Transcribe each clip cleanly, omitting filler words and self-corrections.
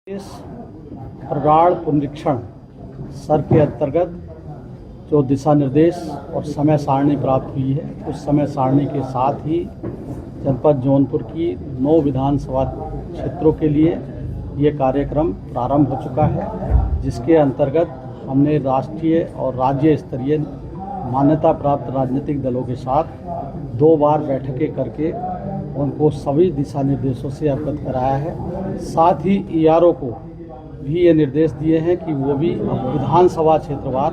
इस प्रगाढ़ पुनरीक्षण सर के अंतर्गत जो दिशा निर्देश और समय सारणी प्राप्त हुई है, उस समय सारणी के साथ ही जनपद जौनपुर की 9 विधानसभा क्षेत्रों के लिए ये कार्यक्रम प्रारंभ हो चुका है, जिसके अंतर्गत हमने राष्ट्रीय और राज्य स्तरीय मान्यता प्राप्त राजनीतिक दलों के साथ 2 बार बैठकें करके उनको सभी दिशा निर्देशों से अवगत कराया है। साथ ही ईआरओ को भी ये निर्देश दिए हैं कि वो भी विधानसभा क्षेत्रवार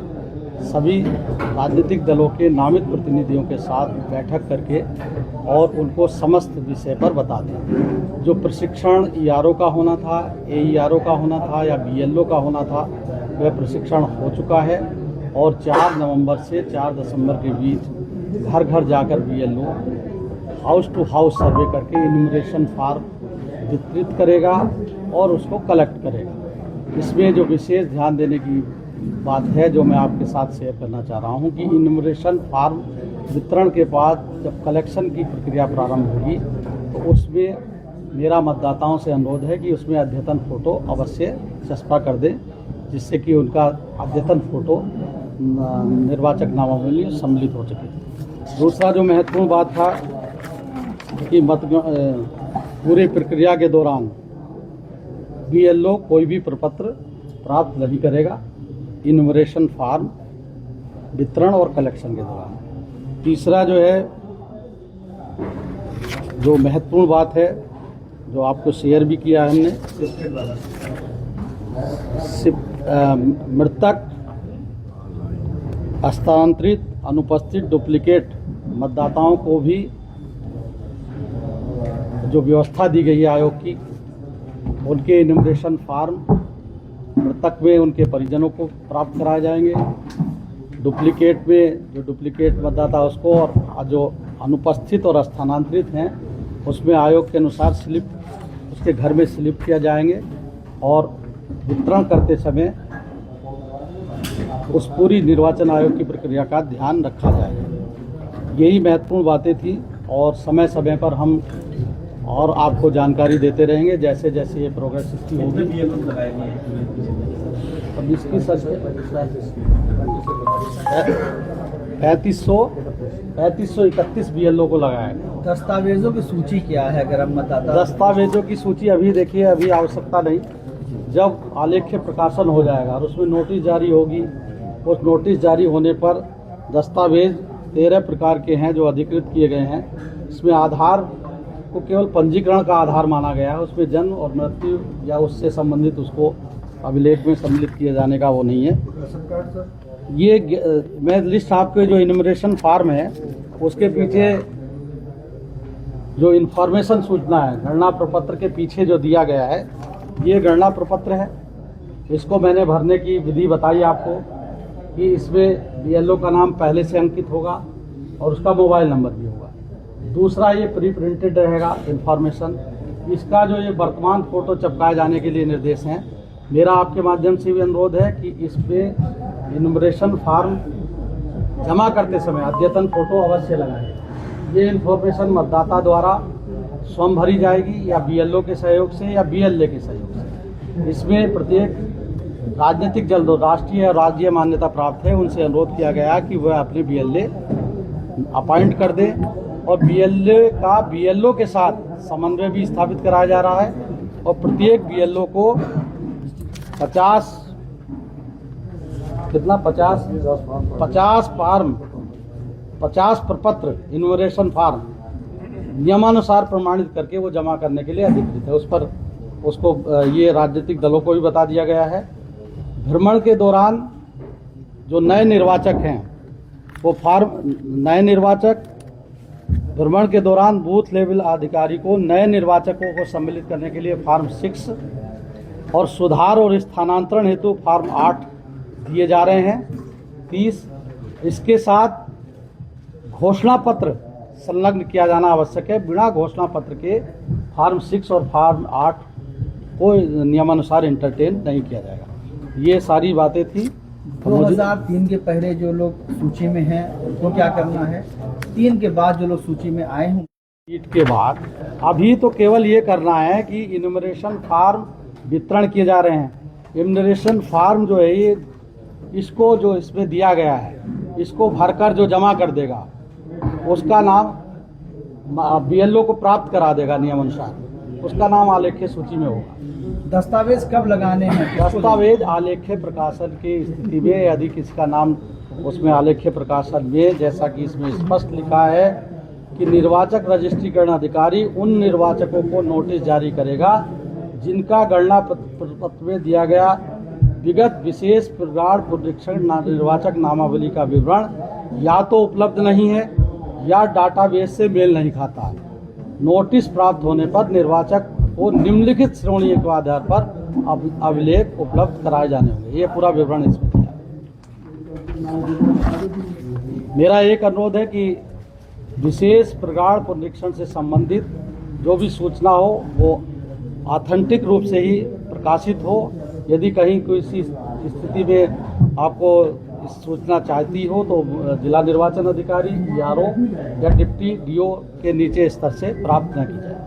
सभी राजनीतिक दलों के नामित प्रतिनिधियों के साथ बैठक करके और उनको समस्त विषय पर बता दें। जो प्रशिक्षण ईआरओ का होना था, एईआरओ का होना था या बीएलओ का होना था, वह प्रशिक्षण हो चुका है और 4 नवंबर से 4 दिसंबर के बीच घर घर जाकर बीएलओ हाउस टू हाउस सर्वे करके इन्यूमरेशन फॉर्म वितरित करेगा और उसको कलेक्ट करेगा। इसमें जो विशेष ध्यान देने की बात है, जो मैं आपके साथ शेयर करना चाह रहा हूं कि इन्यूमरेशन फॉर्म वितरण के बाद जब कलेक्शन की प्रक्रिया प्रारंभ होगी तो उसमें मेरा मतदाताओं से अनुरोध है कि उसमें अद्यतन फ़ोटो अवश्य चस्पा कर दें, जिससे कि उनका अद्यतन फ़ोटो निर्वाचक नामावली में सम्मिलित हो सके। दूसरा जो महत्वपूर्ण बात था कि पूरी प्रक्रिया के दौरान बीएलओ कोई भी प्रपत्र प्राप्त नहीं करेगा इन्यूमरेशन फॉर्म वितरण और कलेक्शन के दौरान। तीसरा जो है, जो महत्वपूर्ण बात है, जो आपको शेयर भी किया है हमने, मृतक हस्तांतरित अनुपस्थित डुप्लीकेट मतदाताओं को भी जो व्यवस्था दी गई है आयोग की, उनके इन्यूमरेशन फॉर्म मृतक में उनके परिजनों को प्राप्त कराए जाएंगे। डुप्लीकेट में जो डुप्लीकेट मतदाता उसको, और जो अनुपस्थित और स्थानांतरित हैं उसमें आयोग के अनुसार स्लिप उसके घर में स्लिप किया जाएंगे और वितरण करते समय उस पूरी निर्वाचन आयोग की प्रक्रिया का ध्यान रखा जाएगा। यही महत्वपूर्ण बातें थी और समय समय पर हम और आपको जानकारी देते रहेंगे जैसे जैसे ये प्रोग्रेस इसकी होगी। अब इसकी 3531 बीएलओ को लगाया। दस्तावेजों की सूची क्या है? अगर हम मतदाता दस्तावेजों की सूची अभी देखिए, अभी आवश्यकता नहीं, जब आलेख्य प्रकाशन हो जाएगा और उसमें नोटिस जारी होगी, उस नोटिस जारी होने पर दस्तावेज 13 प्रकार के हैं जो अधिकृत किए गए हैं। इसमें आधार को केवल पंजीकरण का आधार माना गया है, उसमें जन्म और मृत्यु या उससे संबंधित उसको अभिलेख में सम्मिलित किए जाने का वो नहीं है। ये मैं लिस्ट आपके जो इन्यूमरेशन फॉर्म है उसके पीछे जो इन्फॉर्मेशन सूचना है, गणना प्रपत्र के पीछे जो दिया गया है, ये गणना प्रपत्र है। इसको मैंने भरने की विधि बताई आपको कि इसमें बीएलओ का नाम पहले से अंकित होगा और उसका मोबाइल नंबर भी होगा। दूसरा, ये प्री प्रिंटेड रहेगा इन्फॉर्मेशन। इसका जो ये वर्तमान फ़ोटो चिपकाए जाने के लिए निर्देश हैं, मेरा आपके माध्यम से भी अनुरोध है कि इस पर इन्यूमरेशन फॉर्म जमा करते समय अद्यतन फ़ोटो अवश्य लगाएं। ये इन्फॉर्मेशन मतदाता द्वारा स्वयं भरी जाएगी या बीएलओ के सहयोग से या बीएलए के सहयोग से। इसमें प्रत्येक राजनीतिक दल जो राष्ट्रीय और राज्य मान्यता प्राप्त है, उनसे अनुरोध किया गया कि वह अपने बीएलए अपॉइंट कर दें और बीएलए का बीएलओ के साथ समन्वय भी स्थापित कराया जा रहा है और प्रत्येक बीएलओ को 50 फॉर्म 50 प्रपत्र इन्यूमरेशन फॉर्म नियमानुसार प्रमाणित करके वो जमा करने के लिए अधिकृत है। उस पर उसको ये राजनीतिक दलों को भी बता दिया गया है। भ्रमण के दौरान जो नए निर्वाचक हैं वो नए निर्वाचक भ्रमण के दौरान बूथ लेवल अधिकारी को नए निर्वाचकों को सम्मिलित करने के लिए फॉर्म 6 और सुधार और स्थानांतरण हेतु फॉर्म 8 दिए जा रहे हैं। 30 इसके साथ घोषणा पत्र संलग्न किया जाना आवश्यक है। बिना घोषणा पत्र के फॉर्म 6 और फॉर्म 8 को नियमानुसार इंटरटेन नहीं किया जाएगा। ये सारी बातें थी। 2003 के पहले जो लोग सूची में हैं उनको क्या करना है? 3 के बाद जो लोग सूची में आए हों सीट के बाद अभी तो केवल ये करना है कि इन्यूमरेशन फॉर्म वितरण किए जा रहे हैं। इम्यूनरेशन फार्म जो है ये इसको जो इसमें दिया गया है इसको भरकर जो जमा कर देगा उसका नाम BLO को प्राप्त करा देगा नियमानुसार, उसका नाम आलेख्य सूची में होगा। दस्तावेज कब लगाने हैं? दस्तावेज आलेख्य प्रकाशन की स्थिति में यदि किसी का नाम उसमें आलेख्य प्रकाशन में, जैसा कि इसमें स्पष्ट लिखा है कि निर्वाचक रजिस्ट्रीकरण अधिकारी उन निर्वाचकों को नोटिस जारी करेगा जिनका गणना पत्र में दिया गया विगत विशेष प्रगाढ़ पुनरीक्षण निर्वाचक नामावली का विवरण या तो उपलब्ध नहीं है या डाटाबेस से मेल नहीं खाता है। नोटिस प्राप्त होने पर निर्वाचक को निम्नलिखित श्रेणी के आधार पर अभिलेख उपलब्ध कराए जाने होंगे। ये पूरा विवरण इसमें दिया। मेरा एक अनुरोध है कि विशेष प्रगाढ़ पुनरीक्षण से संबंधित जो भी सूचना हो वो ऑथेंटिक रूप से ही प्रकाशित हो। यदि कहीं किसी स्थिति में आपको इस सूचना चाहती हो तो जिला निर्वाचन अधिकारी यारो या डिप्टी DO के नीचे स्तर से प्राप्त न की जाए।